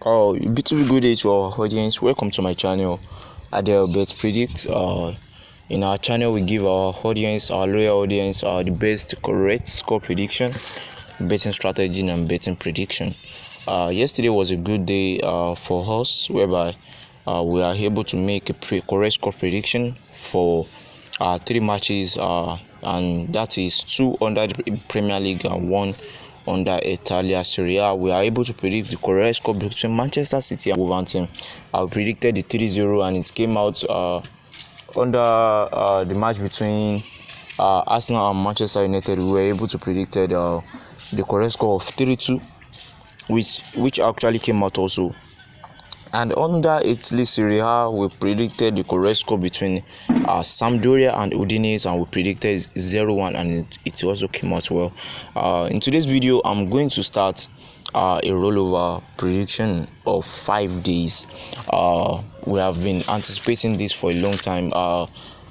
Oh, beautiful good day to our audience. Welcome to my channel, Adele Bet Predict. In our channel, we give our audience, our loyal audience, the best correct score prediction, betting strategy, and betting prediction. Yesterday was a good day for us, whereby we are able to make a correct score prediction for 3 matches, and that is 2 under the Premier League and 1 under Italia Serie A. We are able to predict the correct score between Manchester City and Wolverhampton. I predicted the 3-0 and it came out under the match between Arsenal and Manchester United. We were able to predict the correct score of 3-2, which actually came out also. And under Italy Serie A, we predicted the correct score between Sampdoria and Udinese, and we predicted 0-1, and it also came out well. In today's video, I'm going to start a rollover prediction of 5 days. We have been anticipating this for a long time,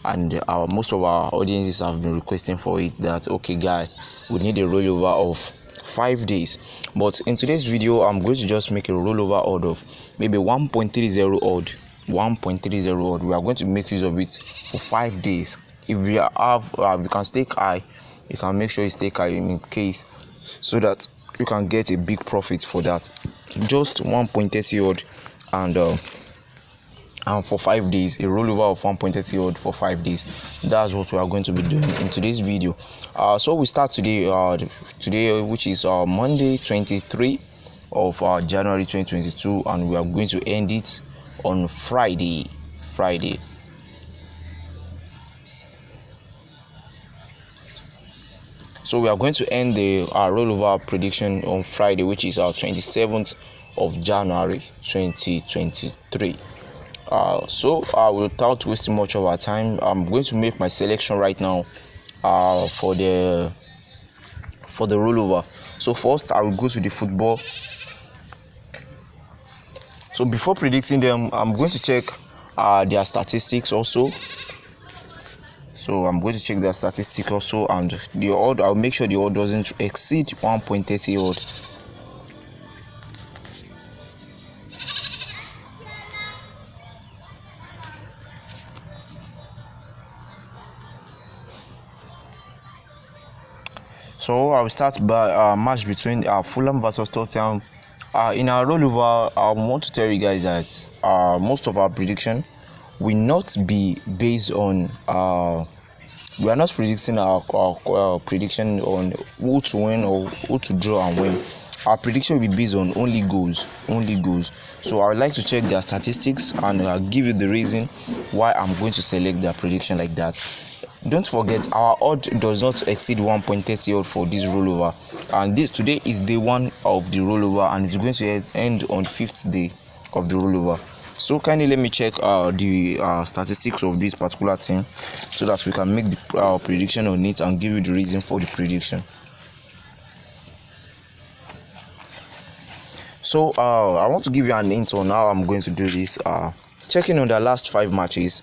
and most of our audiences have been requesting for it, that okay guy, we need a rollover of 5 days. But in today's video, I'm going to just make a rollover odd of maybe 1.30 odd. 1.30 odd. We are going to make use of it for 5 days. If we have we can stake high, you can make sure you stake high in case, so that you can get a big profit for that. Just 1.30 odd, and for 5 days, a rollover of 1.30 odd for 5 days. That's what we are going to be doing in today's video. So we start today, which is Monday 23 of January 2022, and we are going to end it on Friday. So we are going to end the rollover prediction on Friday, which is 27th of January 2023. So without wasting much of our time, I'm going to make my selection right now for the rollover. So first, I will go to the football. So before predicting them, I'm going to check their statistics also. So I'm going to check their statistics also, and the odd, I'll make sure the odd doesn't exceed 1.30 odd. So I will start by match between Fulham versus Tottenham. In our rollover, I want to tell you guys that most of our prediction will not be based on we are not predicting our prediction on who to win or who to draw and win. Our prediction will be based on only goals. So I would like to check their statistics, and I'll give you the reason why I'm going to select their prediction like that. Don't forget, our odd does not exceed 1.30 odd for this rollover, and today is day 1 of the rollover, and it's going to end on 5th day of the rollover. So kindly let me check the statistics of this particular team, so that we can make the prediction on it and give you the reason for the prediction. So I want to give you an hint on how I'm going to do this. Checking on the last 5 matches,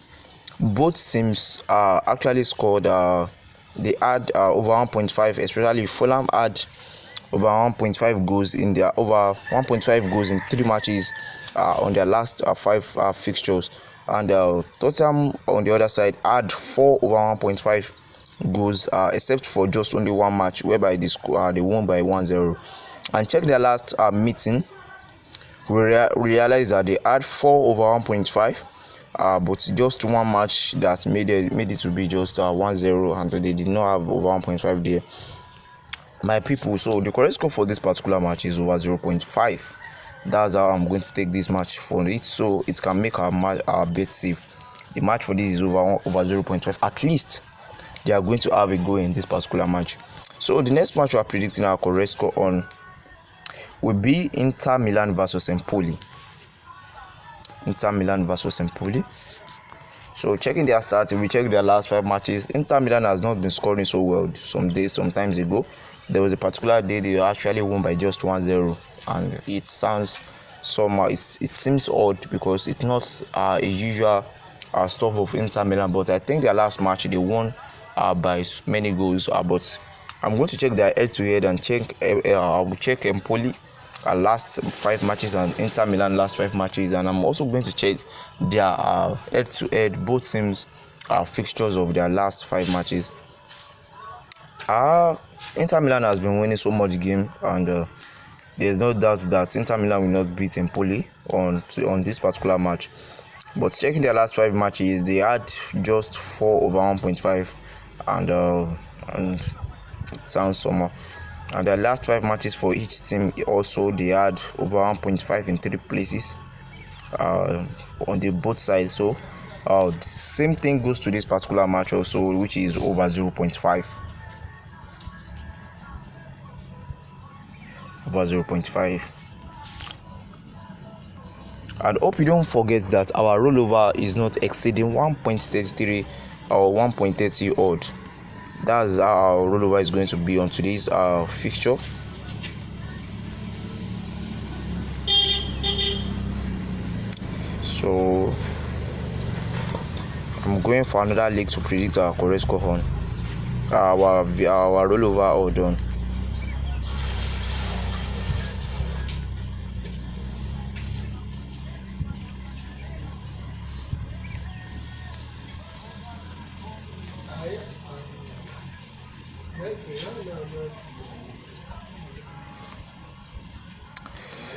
both teams actually scored. They had over 1.5, especially Fulham had over 1.5 goals in their over 1.5 goals in 3 matches on their last 5 fixtures, and Tottenham on the other side had 4 over 1.5 goals, except for just only 1 match whereby they won by 1-0. And check their last meeting, we realized that they had 4 over 1.5, but just 1 match that made it to be just 1-0, and they did not have over 1.5 there, my people. So the correct score for this particular match is over 0.5. That's how I'm going to take this match for it, so it can make our bet safe. The match for this is over 0.5. At least they are going to have a goal in this particular match. So the next match we are predicting our correct score on will be Inter Milan versus Empoli. So checking their stats, if we check their last 5 matches, Inter Milan has not been scoring so well. Sometimes ago, there was a particular day they actually won by just 1-0, and it sounds somehow, it seems odd, because it's not a usual stuff of Inter Milan. But I think their last match they won by many goals. But I'm going to check their head-to-head and check. I will check Empoli last 5 matches and Inter Milan last 5 matches, and I'm also going to check their head-to-head both teams fixtures of their last 5 matches. Inter Milan has been winning so much game, and there's no doubt that Inter Milan will not beat Empoli on this particular match. But checking their last 5 matches, they had just 4 over 1.5, and it sounds somehow. And their last 5 matches for each team also, they had over 1.5 in 3 places on the both sides. So the same thing goes to this particular match also, which is over 0.5. Over 0.5. And hope you don't forget that our rollover is not exceeding 1.33 or 1.30 odd. That's how our rollover is going to be on today's fixture. So I'm going for another league to predict our correct score on our rollover odd on.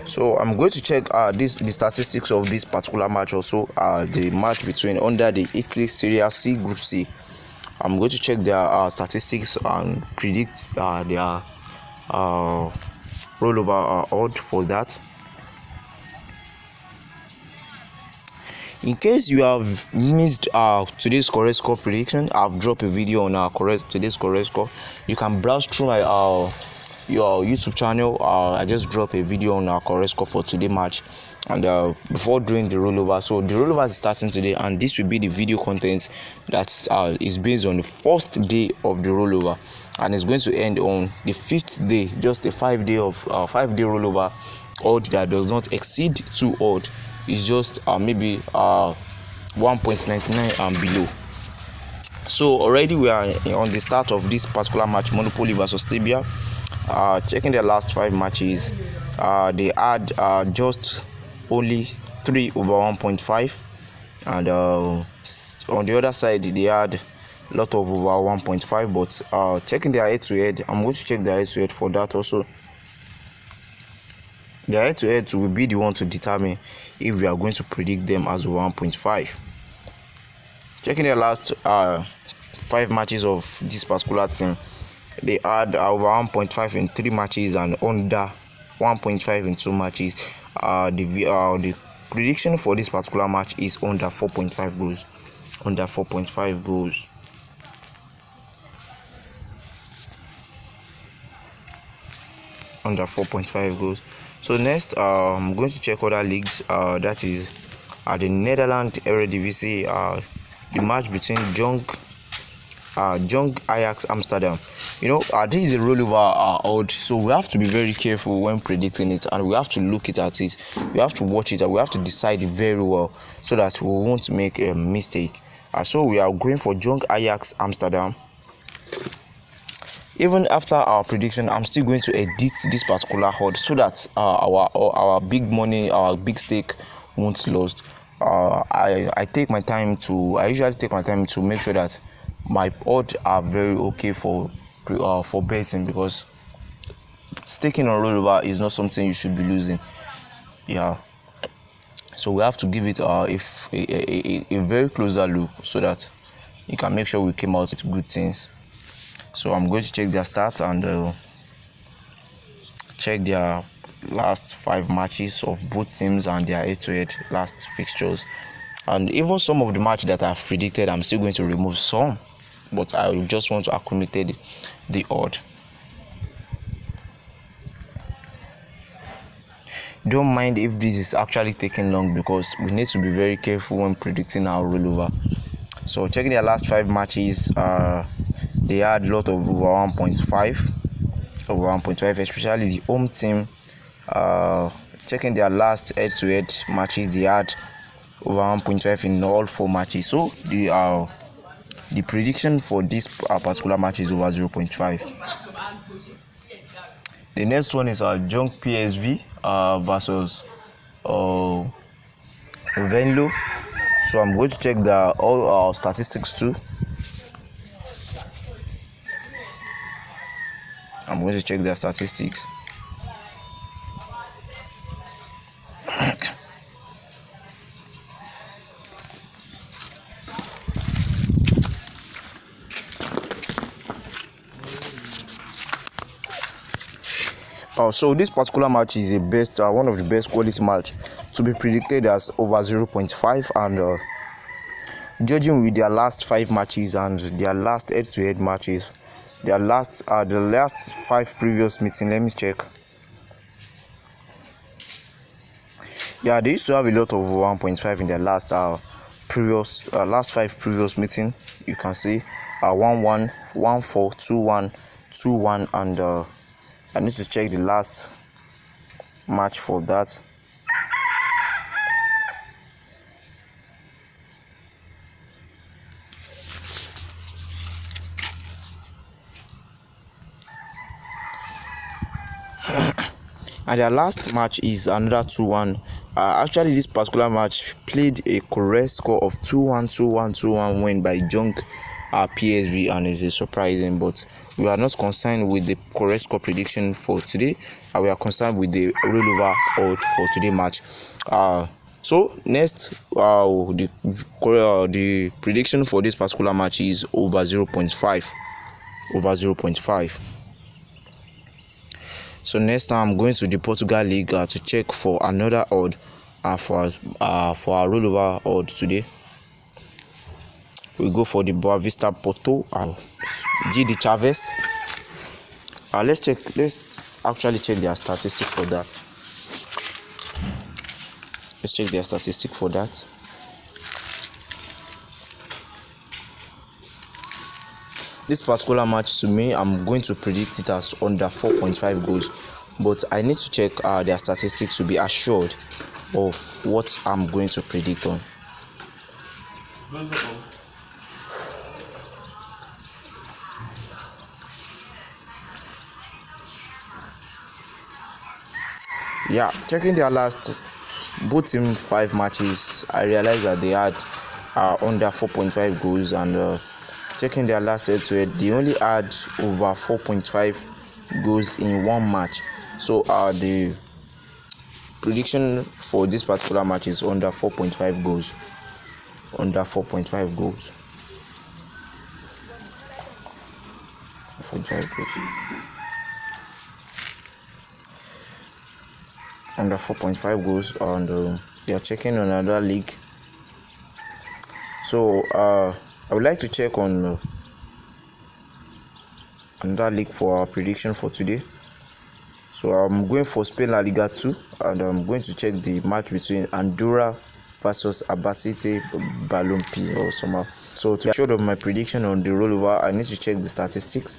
So I'm going to check the statistics of this particular match also, the match between under the Italy Serie C Group C. I'm going to check their statistics and predict their rollover odd for that. In case you have missed today's correct score prediction, I've dropped a video on today's correct score. You can browse through my your YouTube channel. I just dropped a video on our correct score for today's match, and before doing the rollover. So the rollover is starting today, and this will be the video content that is based on the first day of the rollover, and it's going to end on the 5th day, just a 5-day rollover odd that does not exceed 2 odd. It's just maybe 1.99 and below. So already we are on the start of this particular match, Monopoly versus Stabia. Checking their last 5 matches, they had just only 3 over 1.5, and on the other side they had a lot of over 1.5. But checking their head-to-head, I'm going to check their head-to-head for that also. Their head-to-head will be the one to determine if we are going to predict them as over 1.5. Checking their last 5 matches of this particular team, they had over 1.5 in 3 matches and under 1.5 in 2 matches. The prediction for this particular match is under 4.5 goals. Under 4.5 goals. Under 4.5 goals. So next, I'm going to check other leagues. That is the Netherlands Eredivisie. The match between Jong Ajax Amsterdam. This is a rollover odd, so we have to be very careful when predicting it, and we have to look at it. We have to watch it, and we have to decide it very well so that we won't make a mistake. So we are going for Jong Ajax Amsterdam. Even after our prediction, I'm still going to edit this particular odd so that our big money, our big stake won't lost. I usually take my time to make sure that my odds are very okay for betting, because staking on rollover is not something you should be losing. Yeah. So we have to give it a very closer look so that you can make sure we came out with good things. So I'm going to check their stats and check their last 5 matches of both teams and their head-to-head last fixtures. And even some of the matches that I've predicted, I'm still going to remove some, but I just want to accumulate the odd. Don't mind if this is actually taking long, because we need to be very careful when predicting our rollover. So checking their last 5 matches, they had a lot of over 1.5, especially the home team. Checking their last head-to-head matches, they had over 1.5 in all 4 matches. So the prediction for this particular match is over 0.5. The next one is Junk PSV versus Venlo. So I'm going to check all our statistics too. I'm going to check their statistics. So this particular match is one of the best quality match to be predicted as over 0.5, and judging with their last 5 matches and their last head-to-head matches, the last 5 previous meetings. Let me check. Yeah, they used to have a lot of 1.5 in their last 5 previous meeting. You can see 1-1, 1-4, 2-1, 2-1, and I need to check the last match for that. And their last match is another 2-1. Actually, this particular match played a correct score of 2-1, 2-1, 2-1 win by Junk PSV, and is surprising. But we are not concerned with the correct score prediction for today. We are concerned with the rollover odd for today's match. So next, the prediction for this particular match is over 0.5. Over 0.5. So next time I'm going to the Portugal League to check for another odd for our rollover odd today. We go for the Boa Vista Porto and GD Chavez. Let's actually check their statistic for that. Let's check their statistic for that. This particular match, to me, I'm going to predict it as under 4.5 goals, but I need to check their statistics to be assured of what I'm going to predict on. Yeah, checking their last both team 5 matches, I realized that they had under 4.5 goals, and checking their last head-to-head, they only had over 4.5 goals in one match. So the prediction for this particular match is under 4.5 goals. Under 4.5 goals. 4.5 goals. Under 4.5 goals, and they are checking on another league. So I would like to check on another league for our prediction for today. So I'm going for Spain La Liga 2, and I'm going to check the match between Andorra versus Albacete Balompié or somehow. So to be assured of my prediction on the rollover, I need to check the statistics.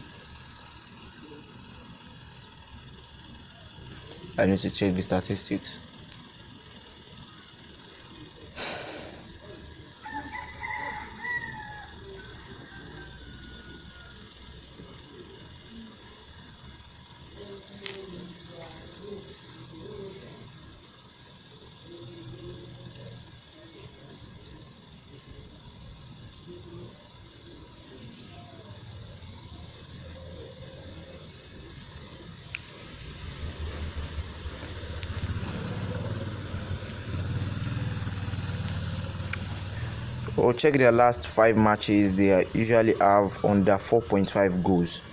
Or check their last 5 matches, they usually have under 4.5 goals.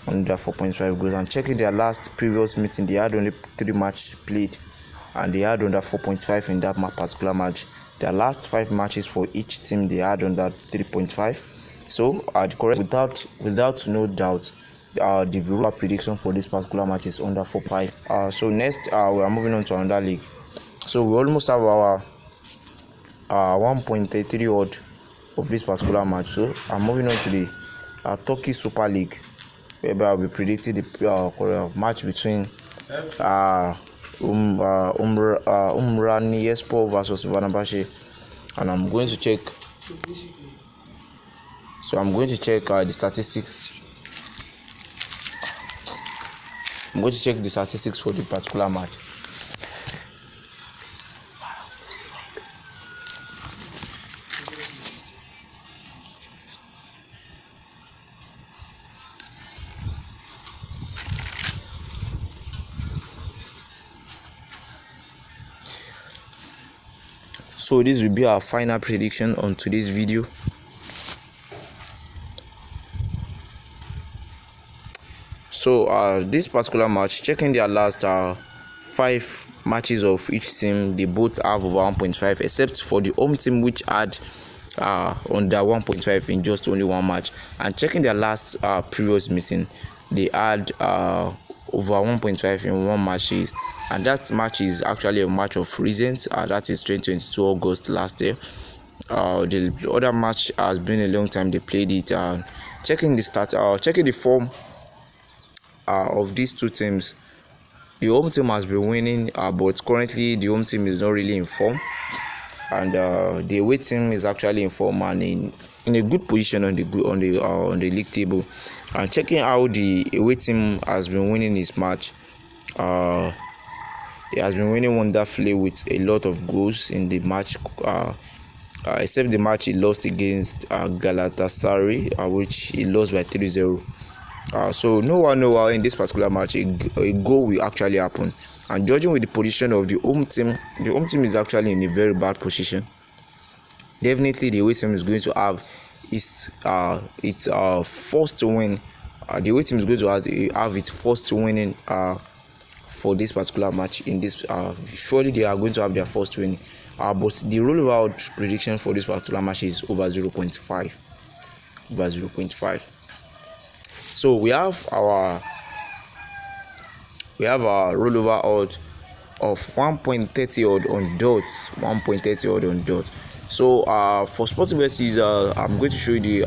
Under 4.5 goals. And checking their last previous meeting, they had only 3 matches played, and they had under 4.5 in that particular match. Their last 5 matches for each team, they had under 3.5. So correct, without no doubt, the viewer prediction for this particular match is under 4.5. So next, we are moving on to another league. So we almost have our 1.33 odd of this particular match. So I'm moving on to the Turkey Super League, whereby I'll be predicting the match between Umraniyespor versus Fenerbahçe, and I'm going to check. So I'm going to check the statistics. I'm going to check the statistics for the particular match. So this will be our final prediction on today's video. So this particular match, checking their last 5 matches of each team, they both have over 1.5, except for the home team, which had under 1.5 in just only one match. And checking their last previous meeting, they had over 1.5 in one match, and that match is actually a match of recent. That is 2022 August last year. The other match has been a long time they played it. Checking the form of these two teams, the home team has been winning, but currently the home team is not really in form, and the away team is actually in form and in a good position on the league table. And checking how the away team has been winning his match, he has been winning wonderfully with a lot of goals in the match, except the match he lost against Galatasaray, which he lost by 3-0. So no one in this particular match a goal will actually happen. And judging with the position of the home team is actually in a very bad position. Definitely the away team is going to have its first win. The away team is going to have its first winning for this particular match. In this, surely they are going to have their first win. But the rollover odd prediction for this particular match is over 0.5. Over 0.5. So we have our rollover odd of 1.30 odd on dots. 1.30 odd on dots. So for Sportsbet user, I'm going to show you the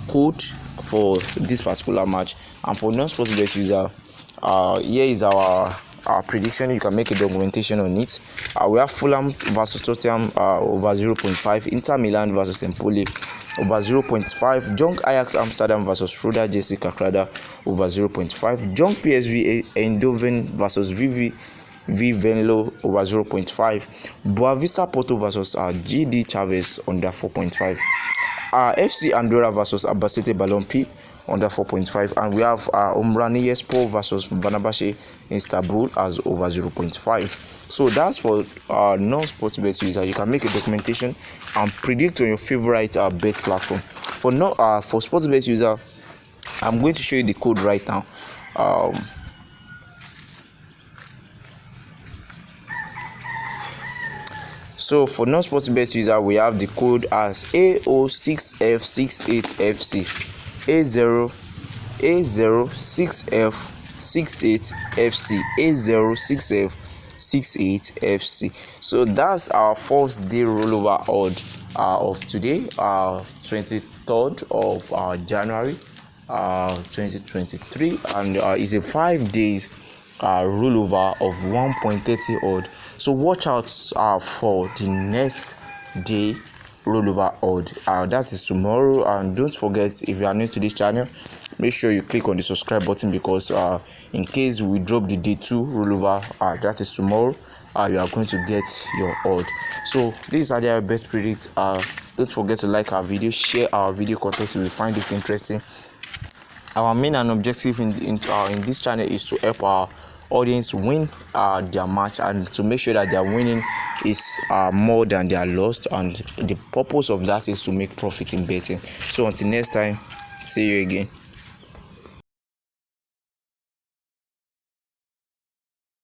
code for this particular match, and for non-Sportsbet user, here is our prediction. You can make a documentation on it. We have Fulham versus Tottenham over 0.5, Inter Milan versus Empoli over 0.5, Jong Ajax Amsterdam versus Roda JC Kakrada over 0.5, Jong PSV Eindhoven versus VV Venlo over 0.5, Boavista Porto versus GD Chavez under 4.5, FC Andorra versus Albacete Ballon under 4.5, and we have Umraniyespor versus Fenerbahce Istanbul as over 0.5. So that's for non-Sportsbet user. You can make a documentation and predict on your favorite bet platform. For Sportsbet user, I'm going to show you the code right now. So for non-Sportsbet user, we have the code as A06F68FC. A06F68FC, A06F68FC. So that's our first day rollover odd of today, 23rd of January 2023, and it's a 5 days rollover of 1.30 odd. So watch out for the next day rollover odd, that is tomorrow. And don't forget, if you are new to this channel, make sure you click on the subscribe button, because in case we drop the day 2 rollover, that is tomorrow, you are going to get your odd. So these are the best predicts. Don't forget to like our video, share our video content if you find it interesting. Our main and objective in this channel is to help our audience win their match, and to make sure that their winning is more than their loss, and the purpose of that is to make profit in betting. So until next time, see you again.